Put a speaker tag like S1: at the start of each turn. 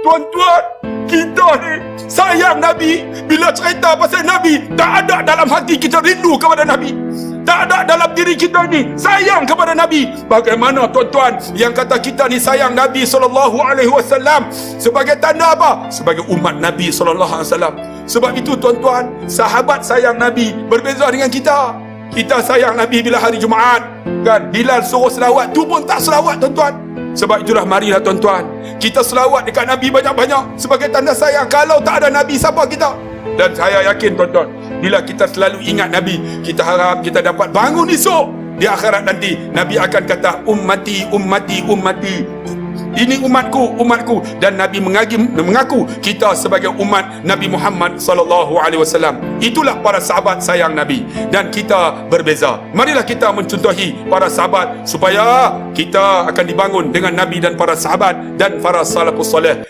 S1: Tuan-tuan, kita ni sayang Nabi. Bila cerita pasal Nabi, tak ada dalam hati kita rindu kepada Nabi. Tak ada dalam diri kita ni sayang kepada Nabi. Bagaimana tuan-tuan yang kata kita ni sayang Nabi SAW? Sebagai tanda apa? Sebagai umat Nabi SAW. Sebab itu tuan-tuan, sahabat sayang Nabi berbeza dengan kita. Kita sayang Nabi bila hari Jumaat, kan? Bilal suruh selawat, tu pun tak selawat tuan-tuan. Sebab itulah marilah tuan-tuan, kita selawat dekat Nabi banyak-banyak sebagai tanda sayang. Kalau tak ada Nabi, siapa kita? Dan saya yakin tuan-tuan, bila kita selalu ingat Nabi, kita harap kita dapat bangun esok di akhirat nanti. Nabi akan kata, ummati, ummati, ummati. Ini umatku, umatku. Dan Nabi mengaku kita sebagai umat Nabi Muhammad SAW. Itulah para sahabat sayang Nabi. Dan kita berbeza. Marilah kita mencontohi para sahabat supaya kita akan dibangun dengan Nabi dan para sahabat dan para salafus salih.